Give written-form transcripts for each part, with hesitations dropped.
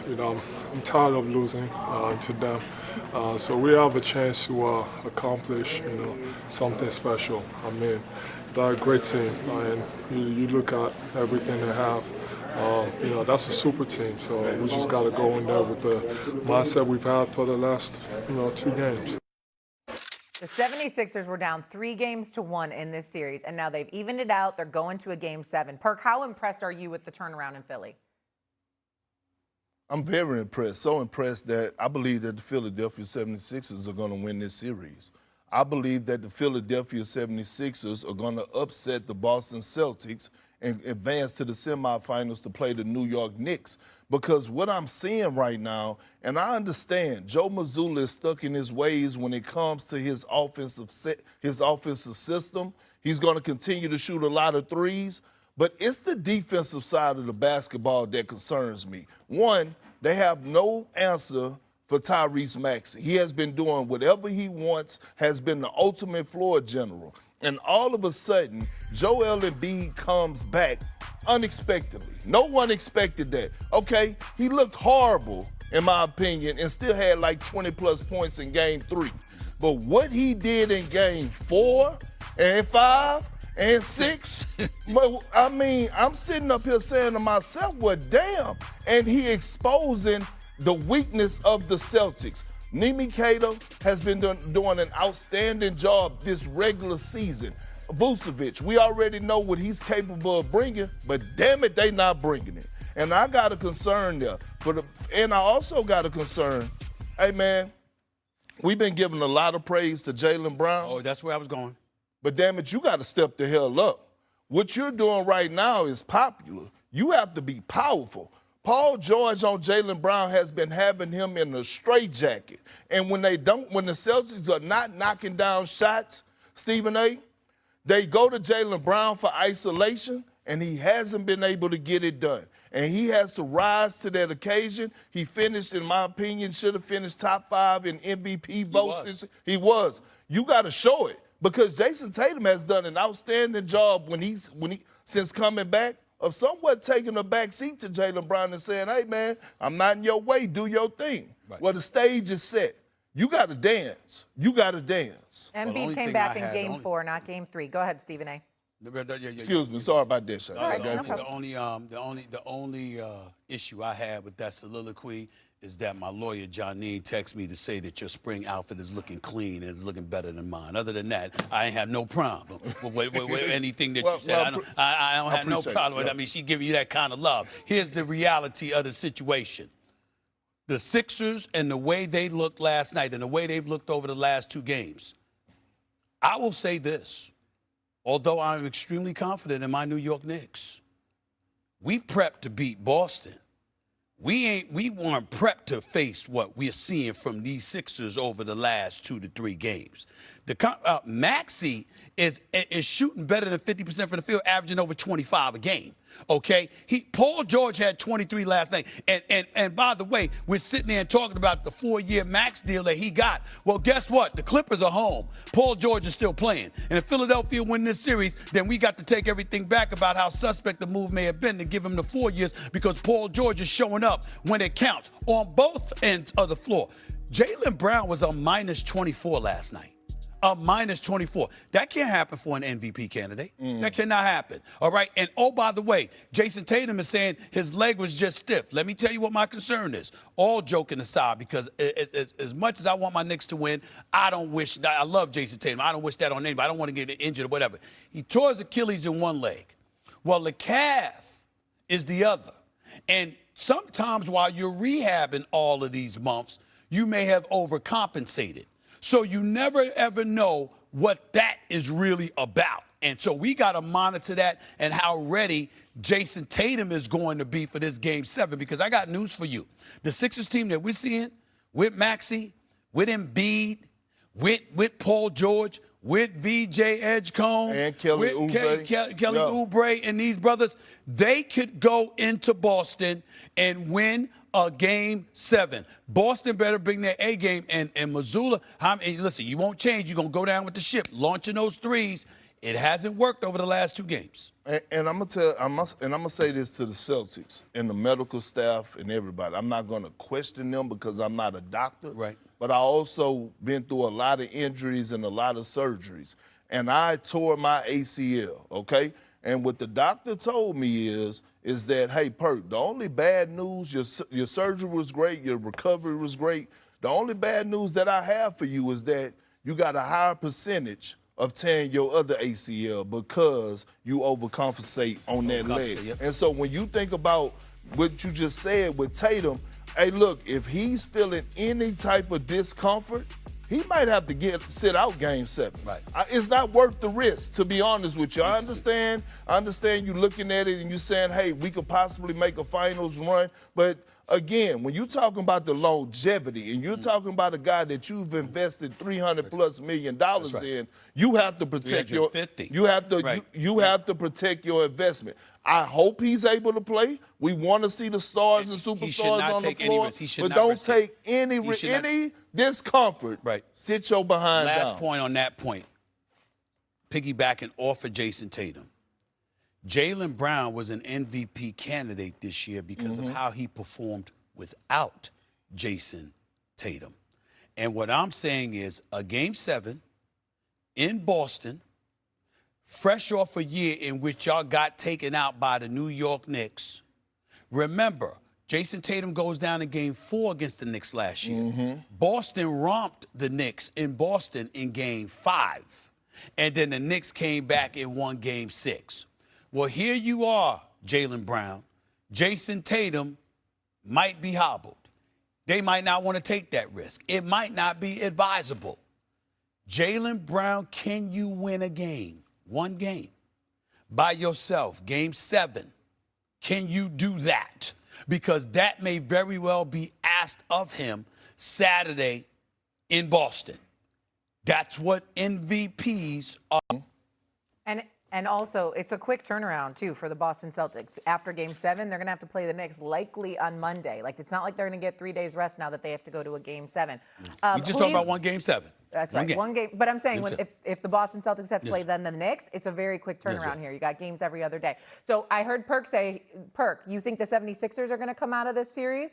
I'm tired of losing to them. So we have a chance to accomplish, something special. I mean, they're a great team, and you look at everything they have. That's a super team. So we just got to go in there with the mindset we've had for the last, 2 games. The 76ers were down 3-1 in this series, and now they've evened it out. They're going to a Game 7. Perk, how impressed are you with the turnaround in Philly? I'm very impressed, so impressed that I believe that the Philadelphia 76ers are going to win this series. I believe that the Philadelphia 76ers are going to upset the Boston Celtics and advance to the semifinals to play the New York Knicks. Because what I'm seeing right now, and I understand Joe Mazzulla is stuck in his ways when it comes to his offensive system. He's going to continue to shoot a lot of threes, but it's the defensive side of the basketball that concerns me. One, they have no answer for Tyrese Maxey. He has been doing whatever he wants, has been the ultimate floor general. And all of a sudden, Joel Embiid comes back unexpectedly. No one expected that. Okay, he looked horrible, in my opinion, and still had like 20-plus points in Game 3. But what he did in Game 4 and 5 and 6, I mean, I'm sitting up here saying to myself, well, damn. And he exposing the weakness of the Celtics. Nimi Cato has been doing an outstanding job this regular season. Vucevic, we already know what he's capable of bringing, but damn it, they not bringing it. And I got a concern there. And I also got a concern, hey, man, we've been giving a lot of praise to Jaylen Brown. Oh, that's where I was going. But damn it, you got to step the hell up. What you're doing right now is popular. You have to be powerful. Paul George on Jaylen Brown has been having him in a straitjacket. And when the Celtics are not knocking down shots, Stephen A., they go to Jaylen Brown for isolation, and he hasn't been able to get it done. And he has to rise to that occasion. He finished, in my opinion, should have finished top 5 in MVP votes. He was. You got to show it, because Jason Tatum has done an outstanding job since coming back, of somewhat taking a back seat to Jaylen Brown and saying, hey, man, I'm not in your way. Do your thing. Right. Well, the stage is set. You got to dance. You got to dance. Embiid came back in Game 4, not Game 3. Go ahead, Stephen A. Excuse me. Sorry about that, Sean. The only issue I had with that soliloquy is that my lawyer, Johnine, texted me to say that your spring outfit is looking clean and is looking better than mine. Other than that, I ain't have no problem with anything that you said. I don't have no problem with it. I mean, she giving you that kind of love. Here's the reality of the situation. The Sixers and the way they looked last night and the way they've looked over the last 2 games, I will say this. Although I'm extremely confident in my New York Knicks, we prepped to beat Boston. We weren't prepped to face what we're seeing from these Sixers over the last 2 to 3 games. Maxey is shooting better than 50% from the field, averaging over 25 a game. Okay, Paul George had 23 last night, and by the way, we're sitting there and talking about the 4-year max deal that he got. Well, guess what? The Clippers are home. Paul George is still playing, and if Philadelphia win this series, then we got to take everything back about how suspect the move may have been to give him the 4 years, because Paul George is showing up when it counts on both ends of the floor. Jaylen Brown was a minus 24 last night. A minus 24. That can't happen for an MVP candidate. That cannot happen. All right. And oh, by the way, Jason Tatum is saying his leg was just stiff. Let me tell you what my concern is. All joking aside, because as much as I want my Knicks to win, I love Jason Tatum. I don't wish that on anybody. I don't want to get injured or whatever. He tore his Achilles in one leg. Well, the calf is the other. And sometimes while you're rehabbing all of these months, you may have overcompensated. So you never, ever know what that is really about. And so we got to monitor that and how ready Jason Tatum is going to be for this Game 7, because I got news for you. The Sixers team that we're seeing with Maxey, with Embiid, with Paul George, with VJ Edgecombe, and Kelly Oubre and these brothers, they could go into Boston and win a Game 7. Boston better bring their A game, and Mazzulla, listen, you won't change. You're going to go down with the ship, launching those threes. It hasn't worked over the last 2 games. And I'm gonna say this to the Celtics and the medical staff and everybody. I'm not gonna question them because I'm not a doctor. Right. But I also been through a lot of injuries and a lot of surgeries. And I tore my ACL, okay? And what the doctor told me is that, hey, Perk, the only bad news, your surgery was great, your recovery was great. The only bad news that I have for you is that you got a higher percentage of tearing your other ACL because you overcompensate on that leg. Yep. And so when you think about what you just said with Tatum, hey, look, if he's feeling any type of discomfort, he might have to sit out Game 7. Right. It's not worth the risk, to be honest with you. I understand you looking at it and you saying, hey, we could possibly make a finals run. But again, when you're talking about the longevity and you're talking about a guy that you've invested $300+ million in, you have to protect your 350. You have to protect your investment. I hope he's able to play. We want to see the stars and superstars on the floor, but don't take any discomfort. Right. Sit your behind down. Last point on that point, piggybacking off of Jason Tatum. Jaylen Brown was an MVP candidate this year because of how he performed without Jason Tatum. And what I'm saying is a Game 7 in Boston, fresh off a year in which y'all got taken out by the New York Knicks. Remember, Jason Tatum goes down in Game 4 against the Knicks last year. Boston romped the Knicks in Boston in Game 5. And then the Knicks came back and won Game 6. Well, here you are, Jaylen Brown. Jason Tatum might be hobbled. They might not want to take that risk. It might not be advisable. Jaylen Brown, can you win a game? One game by yourself, Game 7. Can you do that? Because that may very well be asked of him Saturday in Boston. That's what MVPs are. And also, it's a quick turnaround, too, for the Boston Celtics. After Game 7, they're going to have to play the Knicks likely on Monday. Like, it's not like they're going to get 3 days rest now that they have to go to a Game 7. We just talking about one Game 7. That's right, one game. But I'm saying if the Boston Celtics have to play then the Knicks, it's a very quick turnaround here. You got games every other day. So I heard Perk say, Perk, you think the 76ers are going to come out of this series?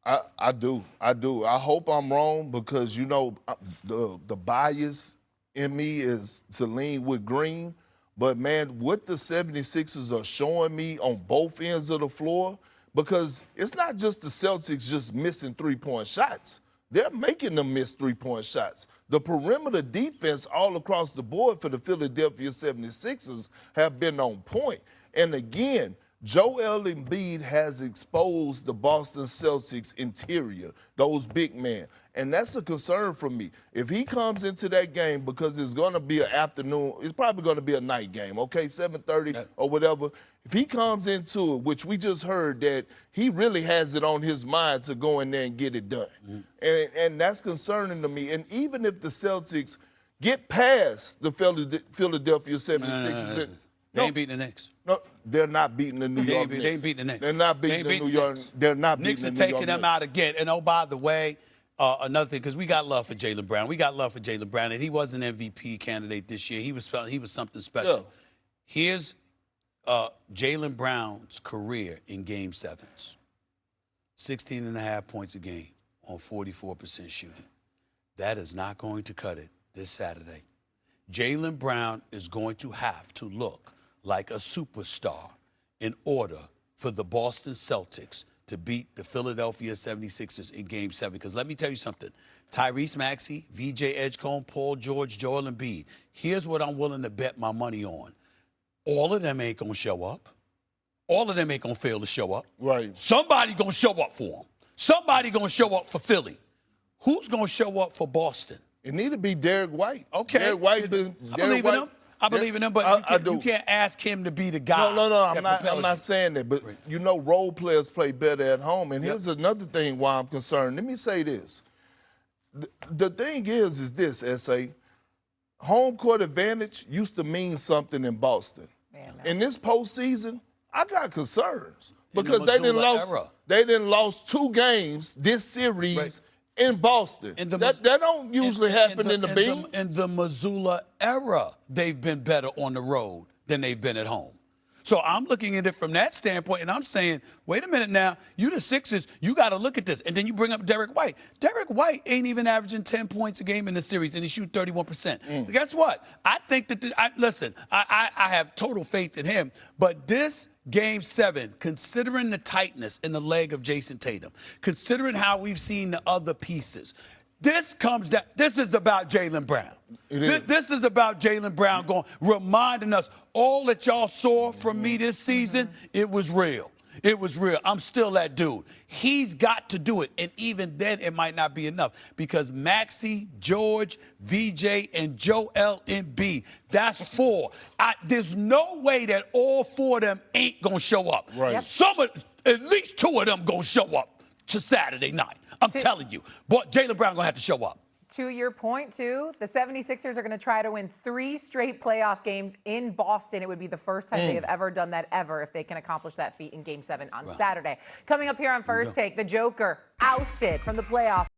I do. I hope I'm wrong because, you know, the bias in me is to lean with Green. But, man, what the 76ers are showing me on both ends of the floor, because it's not just the Celtics just missing three-point shots. They're making them miss three-point shots. The perimeter defense all across the board for the Philadelphia 76ers have been on point. And, again, Joel Embiid has exposed the Boston Celtics interior, those big men. And that's a concern for me. If he comes into that game, because it's going to be an afternoon, it's probably going to be a night game, okay, 7:30 or whatever. If he comes into it, which we just heard that he really has it on his mind to go in there and get it done. And that's concerning to me. And even if the Celtics get past the Philadelphia 76ers, They ain't beating the Knicks. no, they're not beating the New York Knicks. They ain't beating the Knicks. They're not beating the New York Knicks. They're not Knicks beating are the New York taking them Knicks. out again. And, oh, by the way, another thing, because we got love for Jaylen Brown. We got love for Jaylen Brown, and he was an MVP candidate this year. He was something special. Yeah. Here's Jaylen Brown's career in Game 7s. 16.5 points a game on 44% shooting. That is not going to cut it this Saturday. Jaylen Brown is going to have to look like a superstar in order for the Boston Celtics to beat the Philadelphia 76ers in Game 7. Because let me tell you something. Tyrese Maxey, VJ Edgecombe, Paul George, Joel Embiid. Here's what I'm willing to bet my money on. All of them ain't going to show up. All of them ain't going to fail to show up. Right. Somebody going to show up for them. Somebody going to show up for Philly. Who's going to show up for Boston? It need to be Derek White. Okay. Derek White. I believe in him, but you can't ask him to be the guy. No. I'm not saying that. But, you know, role players play better at home. And here's another thing why I'm concerned. Let me say this. The thing is this, S.A., home court advantage used to mean something in Boston. In this postseason, I got concerns because they didn't lost 2 games this series in Boston. That don't usually happen in the Bean. In the Missoula era, they've been better on the road than they've been at home. So I'm looking at it from that standpoint, and I'm saying, wait a minute now, you the Sixers, you got to look at this. And then you bring up Derek White. Derek White ain't even averaging 10 points a game in the series, and he shoot 31%. Guess what? I think that, listen, I have total faith in him, but this Game 7, considering the tightness in the leg of Jason Tatum, considering how we've seen the other pieces, this is about Jaylen Brown. This is about Jaylen Brown reminding us all that y'all saw from me this season, it was real. It was real. I'm still that dude. He's got to do it. And even then, it might not be enough because Maxey, George, VJ, and Joel Embiid, that's 4. There's no way that all 4 of them ain't going to show up. Right. Yep. At least 2 of them going to show up to Saturday night. I'm telling you. But Jaylen Brown going to have to show up. To your point, too, the 76ers are going to try to win 3 straight playoff games in Boston. It would be the first time they have ever done that if they can accomplish that feat in Game 7 on Saturday. Coming up here on First Take, the Joker ousted from the playoffs.